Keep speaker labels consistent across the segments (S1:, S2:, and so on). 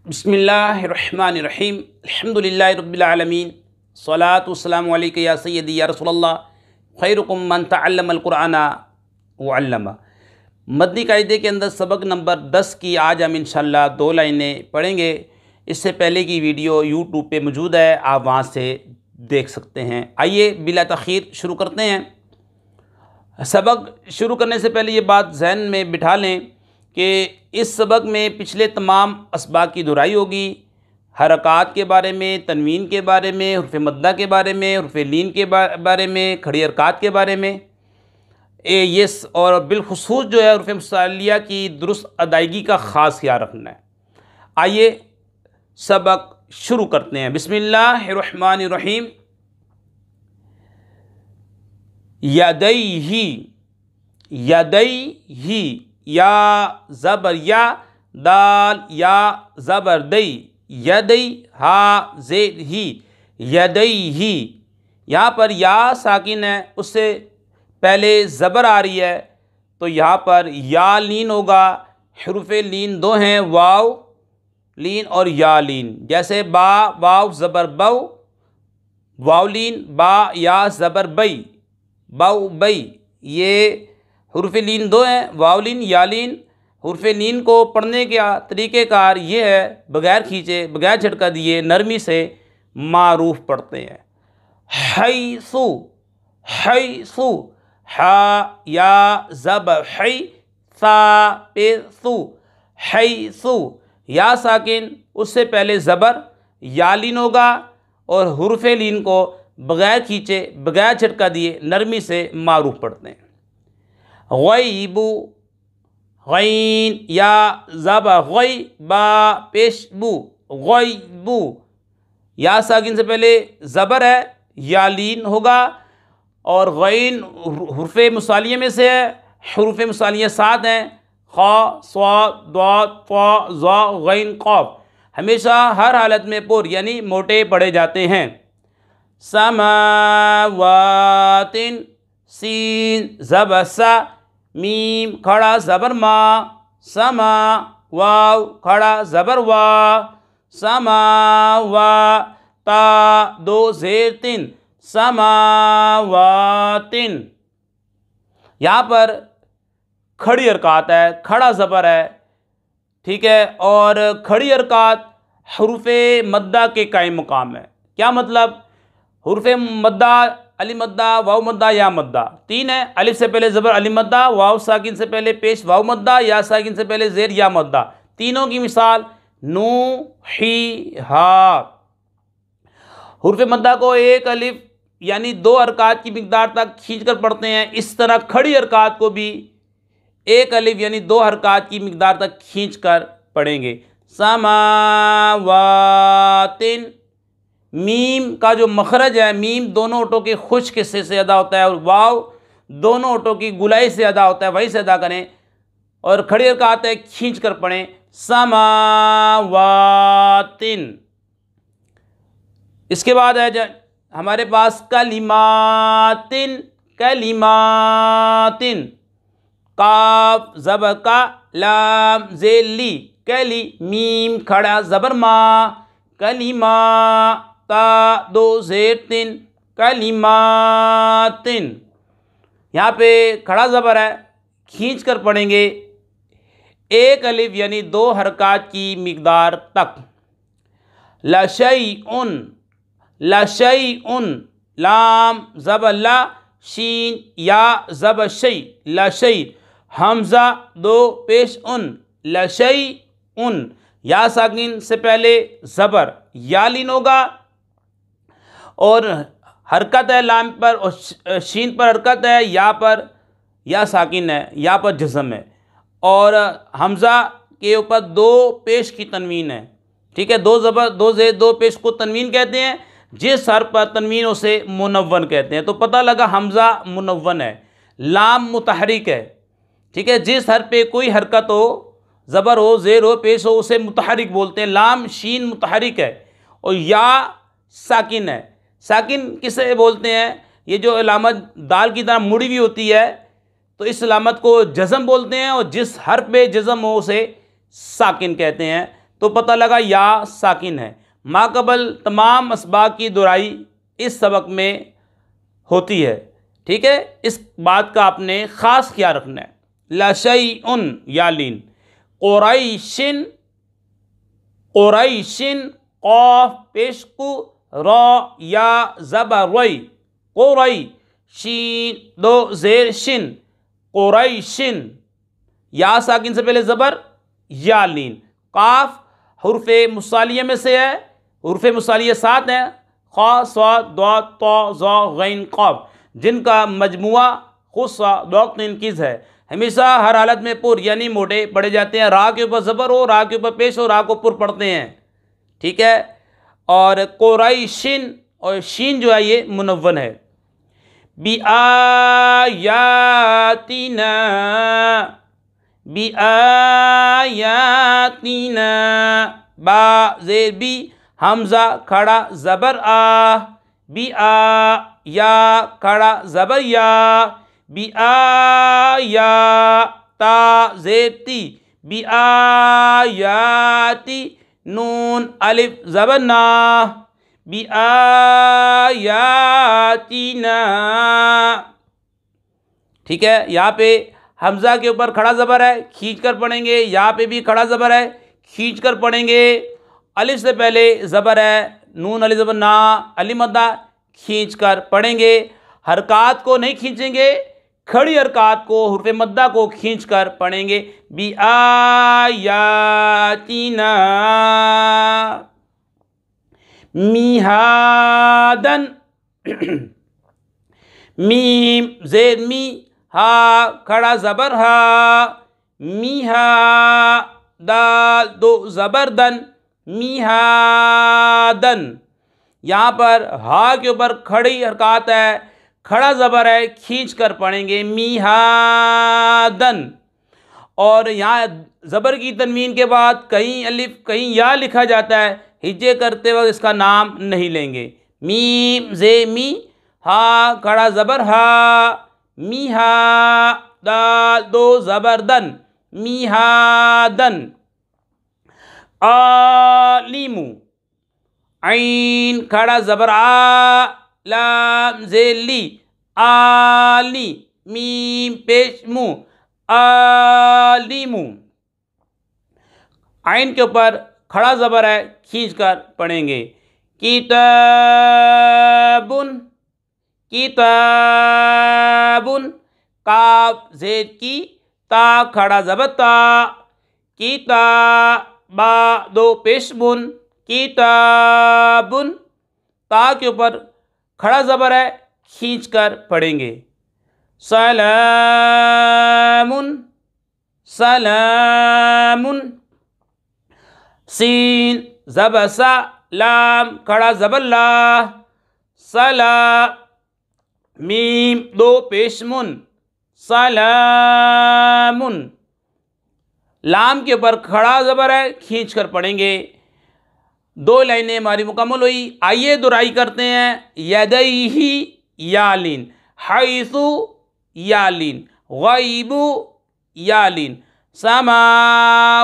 S1: बिस्मिल्लाहिर्रहमानिर्रहीम अल्हम्दुलिल्लाहि रब्बिल आलमीन सलातु वस्सलामु अलैका या सय्यदी या रसूलल्लाह खैरुकुम मन तअल्लमल कुरआना व अल्लमा। मदनी कायदे के अंदर सबक नंबर 10 की आज हम इंशाअल्लाह 2 लाइनें पढ़ेंगे। इससे पहले की वीडियो यूट्यूब पे मौजूद है, आप वहाँ से देख सकते हैं। आइए बिला तख़ीर शुरू करते हैं। सबक शुरू करने से पहले ये बात जहन में बिठा लें कि इस सबक में पिछले तमाम असबाक की दुहराई होगी। हरकात के बारे में, तनवीन के बारे में, हुर्फ़ मद्दा के बारे में, हुर्फ़ लीन के बारे में, खड़ी हरकात के बारे में ये और बिलखुसूस जो है हुर्फ़ मुसालिया की दुरुस्त अदायगी का ख़ास ख्याल रखना है। आइए सबक शुरू करते हैं। बिस्मिल्लाहिर्रहमानिर्रहीम। यदैही, यदैही, या ज़बर या, दाल या ज़बर दई, यदई हा ज़ेद ही, यदई ही। यहाँ पर या साकिन है, उससे पहले ज़बर आ रही है, तो यहाँ पर या लीन होगा। हुरूफ़ लीन दो हैं, वाव लीन और या लीन। जैसे बा वाव ज़बर बव, वाव लीन, बा या ज़बर बई, बव बई। ये हुरूफ़ लीन दो हैं, वाव लीन या लीन। हुरूफ़ लीन को पढ़ने का तरीक़ेकार ये है, बग़ैर खींचे, बग़ैर झटका दिए, नरमी से मारूफ पढ़ते हैं। हैसु, हैसु, हा या ज़ब है, सा पे सु, हैसु। या साकिन, उससे पहले ज़बर या लीन होगा और हुरूफ़ लीन को बग़ैर खींचे, बग़ैर झटका दिए, नरमी से मारूफ पढ़ते हैं। गैबु, गैन या ज़बा गै, बा पेश बु, गैबु। या साकिन से पहले ज़बर है, या लीन होगा और गैन हुर्फ़ मुसालिया में से है। हुरूफ़ मुसालिया 7 हैं, खा, स्वाद, दाद, ता, ज़ा, गैन, क़ाफ। हमेशा हर हालत में पुर यानी मोटे पढ़े जाते हैं। समावातिन, सीन ज़बर सा, मीम खड़ा ज़बर मा, समा, वाव खड़ा ज़बर वा, समा वा, ता दो ज़ेर तिन, समावातिन। यहाँ पर खड़ी हरकत है, खड़ा ज़बर है, ठीक है। और खड़ी हरकत हुरूफ़ मद्दा के कायम मकाम है। क्या मतलब? हुरूफ़ मद्दा, अली मद्दा, वाव मद्दा, या मद्दा 3 है। अलिफ से पहले ज़बर अली मद्दा, वाव साकिन से पहले पेश वाव मद्दा, या साकिन से पहले ज़ेर या मद्दा। तीनों की मिसाल नू, ही, हा। हुरूफ़ मद्दा को एक अलिफ यानी 2 हरकत की मिकदार तक खींच कर पढ़ते हैं। इस तरह खड़ी हरकत को भी एक अलिफ यानी 2 हरकत की मिकदार तक खींच कर पढ़ेंगे। समावातिन। मीम का जो मखरज है, मीम दोनों ओठों के खुश्क हिस्से से अदा होता है और वाव दोनों ओठों की गुलाई से अदा होता है, वहीं से अदा करें। और खड़ी हरकत है, खींच कर पढ़ें। समावातिन। इसके बाद है हमारे पास कलिमातिन, कलिमातिन। काफ ज़बर का, लाम ज़ेली, कली, मीम खड़ा ज़बर मा, कलिमा, ता दो ज़ेर तिन, कलिमातिन। यहाँ पे खड़ा ज़बर है, खींच कर पढ़ेंगे एक अलिफ यानी 2 हरकत की मिकदार तक। लशैउन, लशैउन, लाम ज़बर ला, शीन या ज़बर शै, लशै। हमज़ा 2 पेश उन, लशैउन। या साकिन से पहले ज़बर या लीन होगा और हरकत है लाम पर और शीन पर हरकत है, या पर या साकिन है, या पर जज़म है। और हमज़ा के ऊपर 2 पेश की तनवीन है, ठीक है। 2 ज़बर 2 ज़ेर 2 पेश को तनवीन कहते हैं। जिस हर पर तनवीन उसे मुनव्वन कहते हैं। तो पता लगा हमज़ा मुनव्वन है, लाम मुतहरिक है, ठीक है। जिस हर पे कोई हरकत हो, ज़बर हो, ज़ेर हो, पेश हो, उसे मुतहरिक बोलते हैं। लाम शीन मुतहरिक है और या साकिन है। साकिन किसे बोलते हैं? ये जो अलामत दाल की तरह मुड़ी हुई होती है, तो इस अलामत को जज़म बोलते हैं और जिस हर्फ पे जज़म हो उसे साकिन कहते हैं। तो पता लगा या साकिन है। माकबल तमाम असबाक की दुराई इस सबक में होती है। ठीक है, इस बात का आपने ख़ास ख्याल रखना है। लशैउन यालीन, क़ुरैशिन, क़ुरैशिन क़ाफ पेशकु रा या ज़बर रई, क़ुरै शीन दो ज़ेर शिन, क़ुरैशिन या साकिन से पहले ज़बर यालीन। काफ हुर्फ़े मुसालिया में से है, हुर्फ़े मुसालिया 7 हैं, ख़ा स्वाद दा ता ज़ा गैन क़ाफ, जिनका मजमुआ खुस्सा दौक़ इनकीज़ है। हमेशा हर हालत में पुर यानी मोटे पढ़े जाते हैं। रा के ऊपर ज़बर हो, रा के ऊपर पेश हो, रा को पुर पढ़ते हैं। ठीक है, और क़ुरैशिन और शीन जो है ये मुनव्वन है। बि आयातिना, बि आयातिना, बा ज़ेर बी, हमज़ा खड़ा ज़बर आ, बि आ या खड़ा ज़बर या, बि आया ता ज़ेर ती, बि आयाती नून अलिफ ज़बर ना, बि आयातिना। ठीक है, यहाँ पे हमज़ा के ऊपर खड़ा ज़बर है, खींच कर पढ़ेंगे। यहाँ पे भी खड़ा ज़बर है, खींच कर पढ़ेंगे। अलिफ से पहले ज़बर है, नून अलिफ ज़बर ना, अली मद्दा, खींच कर पढ़ेंगे। हरकात को नहीं खींचेंगे, खड़ी हरकात को, हुर्फ़े मद्दा को खींच कर पढ़ेंगे। बि आयातिना मिहादन, मीम ज़ेर मी, हा खड़ा ज़बर हा, मीहा दाल दो ज़बर दन, मीहादन। यहाँ पर हा के ऊपर खड़ी हरकत है, खड़ा ज़बर है, खींच कर पढ़ेंगे मीहादन। और यहाँ ज़बर की तनवीन के बाद कहीं अलिफ कहीं या लिखा जाता है, हिज्जे करते वक्त इसका नाम नहीं लेंगे। मीम ज़े मी, हा खड़ा ज़बर हा, मीहा दाल दो ज़बर दन, मीहादन। आलिमु, ऐन खड़ा ज़बर आ, लाम ज़ेली, आली, मीम पेश मुँह, आलिमु। ऐन के ऊपर खड़ा ज़बर है, खींच कर पढ़ेंगे। किताबुन, किताबुन, काफ ज़ेर की, ता खड़ा ज़बर ता, किताबा दो पेश बुन, किताबुन। ता के ऊपर खड़ा ज़बर है, खींच कर पढ़ेंगे। सलामुन, सलामुन, सीन ज़बर सा, लाम खड़ा ज़बर ला, सला, मीम दो पेश मुन, सलामुन। लाम के ऊपर खड़ा ज़बर है, खींच कर पढ़ेंगे। 2 लाइनें हमारी मुकम्मल हुई। आइए दुराई करते हैं। यदैही यालिन, हैसु यालिन, गैबु यालिन, समावातिन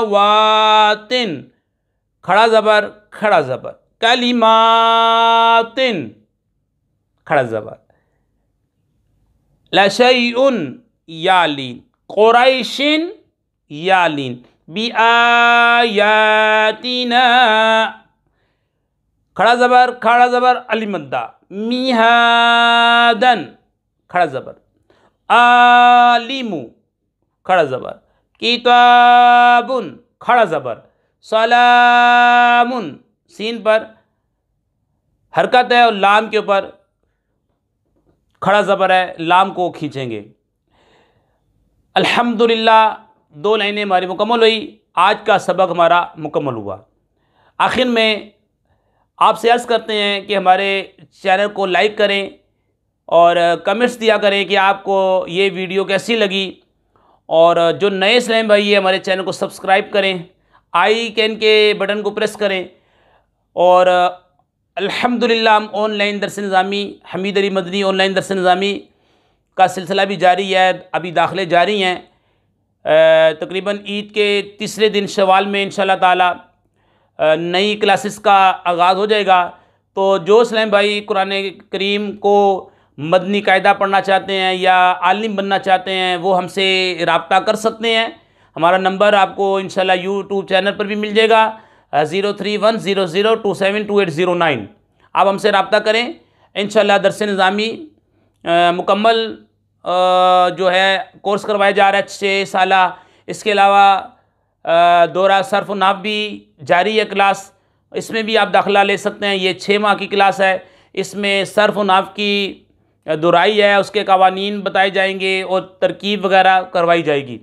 S1: खड़ा ज़बर, खड़ा ज़बर, कलिमातिन खड़ा ज़बर, लशैउन यालिन, क़ुरैशिन यालिन, बि आयातिना खड़ा ज़बर अली मद्दा, मिहादन खड़ा ज़बर, आलिमु खड़ा ज़बर, किताबुन खड़ा ज़बर, सलामुन सीन पर हरकत है और लाम के ऊपर खड़ा ज़बर है, लाम को खींचेंगे। अल्हम्दुलिल्लाह 2 लाइनें हमारी मुकम्मल हुई। आज का सबक हमारा मुकम्मल हुआ। आखिर में आपसे अर्ज़ करते हैं कि हमारे चैनल को लाइक करें और कमेंट्स दिया करें कि आपको ये वीडियो कैसी लगी। और जो नए इस्लामी भाई है हमारे चैनल को सब्सक्राइब करें, आई कैन के बटन को प्रेस करें। और अल्हम्दुलिल्लाह हम ऑनलाइन दर्स निज़ामी, हमीद अली मदनी ऑनलाइन दर्स निज़ामी का सिलसिला भी जारी है, अभी दाखिले जारी हैं। तकरीबन ईद के तीसरे दिन शवाल में इंशाअल्लाह ताला नई क्लासेस का आगाज़ हो जाएगा। तो जो इस्लामी भाई कुरान करीम को मदनी कायदा पढ़ना चाहते हैं या आलिम बनना चाहते हैं वो हमसे रब्ता कर सकते हैं। हमारा नंबर आपको इंशाल्लाह यूट्यूब चैनल पर भी मिल जाएगा 031002728009। आप हमसे रब्ता करें। इंशाल्लाह दर्स निज़ामी मुकम्मल जो है कोर्स करवाया जा रहा है 6 साला। इसके अलावा दौरा सर्फ नाव भी जारी है क्लास, इसमें भी आप दाखिला ले सकते हैं। ये 6 माह की क्लास है। इसमें सर्फ नाव की दुराई है, उसके कवानीन बताए जाएंगे और तरकीब वगैरह करवाई जाएगी।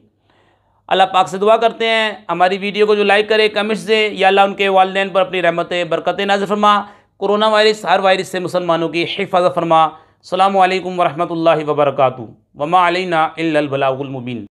S1: अल्लाह पाक से दुआ करते हैं हमारी वीडियो को जो लाइक करे, कमेंट्स दे, या अल्लाह उनके वालिदैन पर अपनी रहमतें बरकतें नाज़िल फरमा। कोरोना वायरस हर वायरस से मुसलमानों की हिफाजत फरमा। अस्सलामु अलैकुम वरहमतुल्लाहि वबरकातुहू। वमा अलैना इल्लल बलागुल मुबीन।